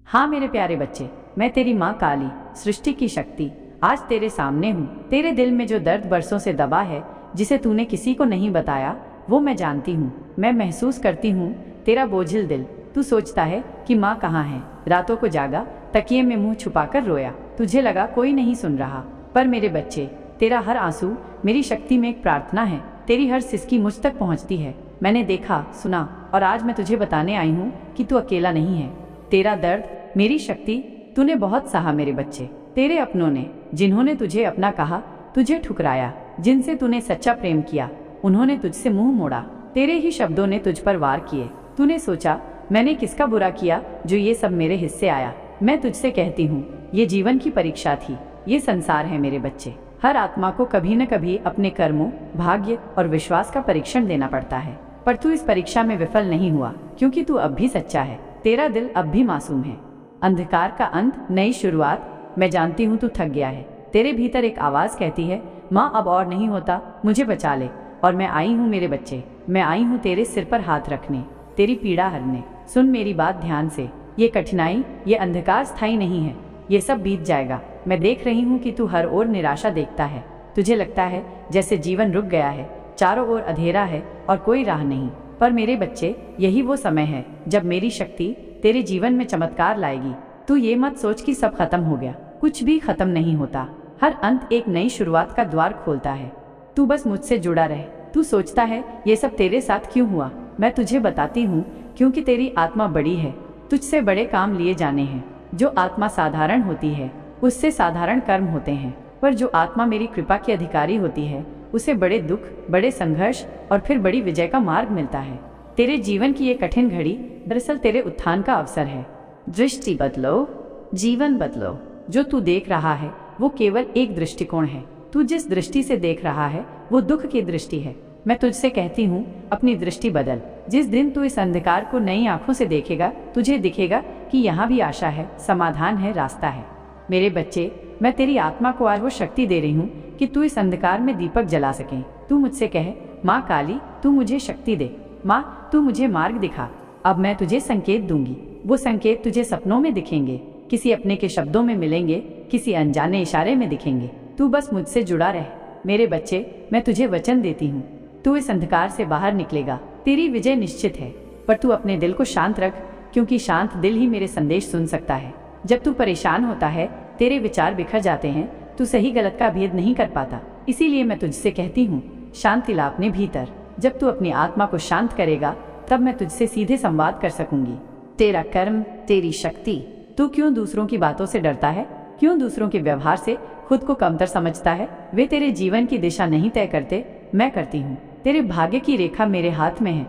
हाँ मेरे प्यारे बच्चे, मैं तेरी माँ काली, सृष्टि की शक्ति, आज तेरे सामने हूँ। तेरे दिल में जो दर्द बरसों से दबा है, जिसे तूने किसी को नहीं बताया, वो मैं जानती हूँ। मैं महसूस करती हूँ तेरा बोझिल दिल। तू सोचता है कि माँ कहाँ है। रातों को जागा, तकिए में मुंह छुपाकर रोया। तुझे लगा कोई नहीं सुन रहा, पर मेरे बच्चे, तेरा हर आंसू मेरी शक्ति में एक प्रार्थना है। तेरी हर सिसकी मुझ तक पहुँचती है। मैंने देखा, सुना, और आज मैं तुझे बताने आई हूँ कि तू अकेला नहीं है। तेरा दर्द मेरी शक्ति, तूने बहुत सहा मेरे बच्चे। तेरे अपनों ने, जिन्होंने तुझे अपना कहा, तुझे ठुकराया, जिनसे तूने सच्चा प्रेम किया, उन्होंने तुझसे मुंह मोड़ा। तेरे ही शब्दों ने तुझ पर वार किए। तूने सोचा मैंने किसका बुरा किया जो ये सब मेरे हिस्से आया। मैं तुझसे कहती हूँ, ये जीवन की परीक्षा थी। ये संसार है मेरे बच्चे। हर आत्मा को कभी न कभी अपने कर्मों, भाग्य और विश्वास का परीक्षण देना पड़ता है। पर तू इस परीक्षा में विफल नहीं हुआ, क्योंकि तू अब भी सच्चा है। तेरा दिल अब भी मासूम है। अंधकार का अंत, नई शुरुआत। मैं जानती हूँ तू थक गया है। तेरे भीतर एक आवाज कहती है, माँ अब और नहीं होता, मुझे बचा ले। और मैं आई हूँ मेरे बच्चे, मैं आई हूँ तेरे सिर पर हाथ रखने, तेरी पीड़ा हरने। सुन मेरी बात ध्यान से। ये कठिनाई, ये अंधकार स्थायी नहीं है। ये सब बीत जाएगा। मैं देख रही हूँ कि तू हर ओर निराशा देखता है। तुझे लगता है जैसे जीवन रुक गया है, चारों ओर अंधेरा है और कोई राह नहीं। पर मेरे बच्चे, यही वो समय है जब मेरी शक्ति तेरे जीवन में चमत्कार लाएगी। तू ये मत सोच कि सब खत्म हो गया। कुछ भी खत्म नहीं होता। हर अंत एक नई शुरुआत का द्वार खोलता है। तू बस मुझसे जुड़ा रहे। तू सोचता है ये सब तेरे साथ क्यों हुआ। मैं तुझे बताती हूँ, क्योंकि तेरी आत्मा बड़ी है। तुझसे बड़े काम लिए जाने हैं। जो आत्मा साधारण होती है, उससे साधारण कर्म होते हैं। पर जो आत्मा मेरी कृपा की अधिकारी होती है, उसे बड़े दुख, बड़े संघर्ष और फिर बड़ी विजय का मार्ग मिलता है। तेरे जीवन की ये कठिन घड़ी दरअसल तेरे उत्थान का अवसर है। दृष्टि बदलो, जीवन बदलो। जो तू देख रहा है वो केवल एक दृष्टिकोण है। तू जिस दृष्टि से देख रहा है वो दुख की दृष्टि है। मैं तुझसे कहती हूँ, अपनी दृष्टि बदल। जिस दिन तू इस अंधकार को नई आंखों से देखेगा, तुझे दिखेगा कि यहाँ भी आशा है, समाधान है, रास्ता है। मेरे बच्चे, मैं तेरी आत्मा को आज वो शक्ति दे रही हूँ कि तू इस अंधकार में दीपक जला सके। तू मुझसे कहे, माँ काली, तू मुझे शक्ति दे। माँ, तू मुझे मार्ग दिखा। अब मैं तुझे संकेत दूंगी। वो संकेत तुझे सपनों में दिखेंगे, किसी अपने के शब्दों में मिलेंगे, किसी अनजाने इशारे में दिखेंगे। तू बस मुझसे जुड़ा रह। मेरे बच्चे, मैं तुझे वचन देती हूँ, तू इस अंधकार से बाहर निकलेगा। तेरी विजय निश्चित है। पर तू अपने दिल को शांत रख, क्योंकि शांत दिल ही मेरे संदेश सुन सकता है। जब तू परेशान होता है, तेरे विचार बिखर जाते हैं, तू सही गलत का भेद नहीं कर पाता। इसीलिए मैं तुझसे कहती हूँ, शांति ला अपने भीतर। जब तू अपनी आत्मा को शांत करेगा, तब मैं तुझसे सीधे संवाद कर सकूंगी। तेरा कर्म, तेरी शक्ति। तू क्यों दूसरों की बातों से डरता है? क्यों दूसरों के व्यवहार से खुद को कमतर समझता है? वे तेरे जीवन की दिशा नहीं तय करते, मैं करती हूँ। तेरे भाग्य की रेखा मेरे हाथ में है।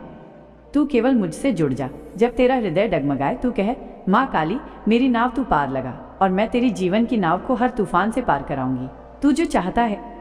तू केवल मुझसे जुड़ जा। जब तेरा हृदय डगमगाए, तू कहे, माँ काली, मेरी नाव तू पार लगा, और मैं तेरी जीवन की नाव को हर तूफान से पार कराऊंगी। तू जो चाहता है,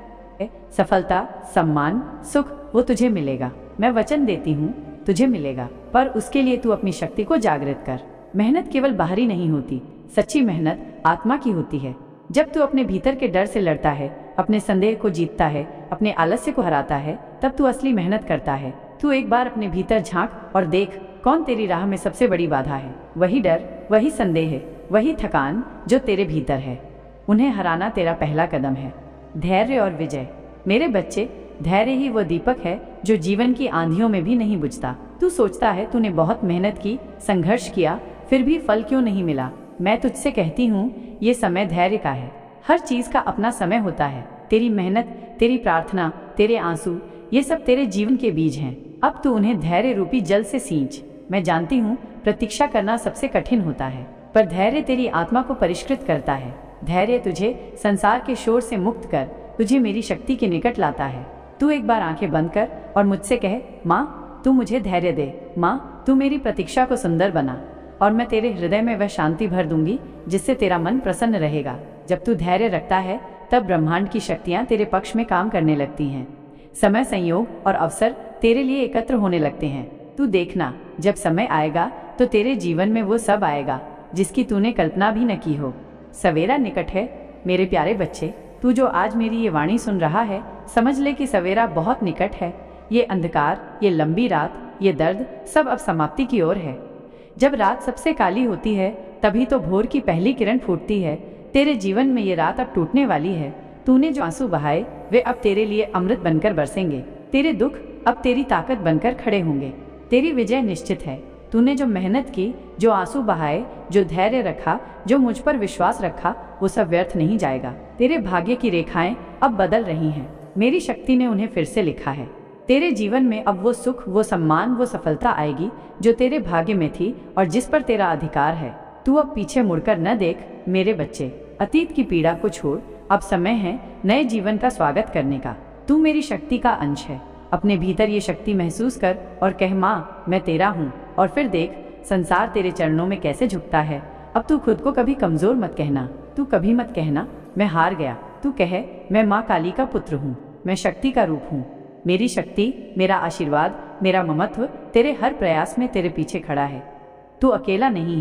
सफलता, सम्मान, सुख, वो तुझे मिलेगा। मैं वचन देती हूँ, तुझे मिलेगा। पर उसके लिए तू अपनी शक्ति को जागृत कर। मेहनत केवल बाहरी नहीं होती, सच्ची मेहनत आत्मा की होती है। जब तू अपने भीतर के डर से लड़ता है, अपने संदेह को जीतता है, अपने आलस्य को हराता है, तब तू असली मेहनत करता है। तू एक बार अपने भीतर झांक और देख, कौन तेरी राह में सबसे बड़ी बाधा है। वही डर, वही संदेह, वही थकान जो तेरे भीतर है। उन्हें हराना तेरा पहला कदम है। धैर्य और विजय। मेरे बच्चे, धैर्य ही वो दीपक है जो जीवन की आंधियों में भी नहीं बुझता। तू सोचता है तूने बहुत मेहनत की, संघर्ष किया, फिर भी फल क्यों नहीं मिला। मैं तुझसे कहती हूँ, ये समय धैर्य का है। हर चीज का अपना समय होता है। तेरी मेहनत, तेरी प्रार्थना, तेरे आंसू, ये सब तेरे जीवन के बीज हैं। अब तू उन्हें धैर्य रूपी जल से सींच। मैं जानती हूँ प्रतीक्षा करना सबसे कठिन होता है, पर धैर्य तेरी आत्मा को परिष्कृत करता है। धैर्य तुझे संसार के शोर से मुक्त कर तुझे मेरी शक्ति के निकट लाता है। तू एक बार आंखें बंद कर और मुझसे कहे, माँ, तू मुझे धैर्य दे। माँ, तू मेरी प्रतीक्षा को सुंदर बना, और मैं तेरे हृदय में वह शांति भर दूंगी जिससे तेरा मन प्रसन्न रहेगा। जब तू धैर्य रखता है, तब ब्रह्मांड की शक्तियाँ तेरे पक्ष में काम करने लगती हैं। समय, संयोग और अवसर तेरे लिए एकत्र होने लगते हैं। तू देखना, जब समय आएगा तो तेरे जीवन में वो सब आएगा जिसकी तूने कल्पना भी न की हो। सवेरा निकट है मेरे प्यारे बच्चे। तू जो आज मेरी ये वाणी सुन रहा है, समझ ले कि सवेरा बहुत निकट है। ये अंधकार, ये लंबी रात, ये दर्द, सब अब समाप्ति की ओर है। जब रात सबसे काली होती है, तभी तो भोर की पहली किरण फूटती है। तेरे जीवन में ये रात अब टूटने वाली है। तूने जो आंसू बहाए वे अब तेरे लिए अमृत बनकर बरसेंगे। तेरे दुख अब तेरी ताकत बनकर खड़े होंगे। तेरी विजय निश्चित है। तूने जो मेहनत की, जो आंसू बहाए, जो धैर्य रखा, जो मुझ पर विश्वास रखा, वो सब व्यर्थ नहीं जाएगा। तेरे भाग्य की रेखाएं अब बदल रही हैं। मेरी शक्ति ने उन्हें फिर से लिखा है। तेरे जीवन में अब वो सुख, वो सम्मान, वो सफलता आएगी जो तेरे भाग्य में थी और जिस पर तेरा अधिकार है। तू अब पीछे मुड़कर न देख मेरे बच्चे। अतीत की पीड़ा को छोड़, अब समय है नए जीवन का स्वागत करने का। तू मेरी शक्ति का अंश है। अपने भीतर ये शक्ति महसूस कर और कह, माँ मैं तेरा हूँ। और फिर देख संसार तेरे चरणों में कैसे झुकता है। अब तू खुद को कभी कमजोर मत कहना। तू कभी मत कहना मैं हार गया। तू कहे, मैं माँ काली का पुत्र हूँ, मैं शक्ति का रूप हूँ। मेरी शक्ति, मेरा आशीर्वाद, मेरा ममत्व तेरे हर प्रयास में तेरे पीछे खड़ा है। तू अकेला नहीं है।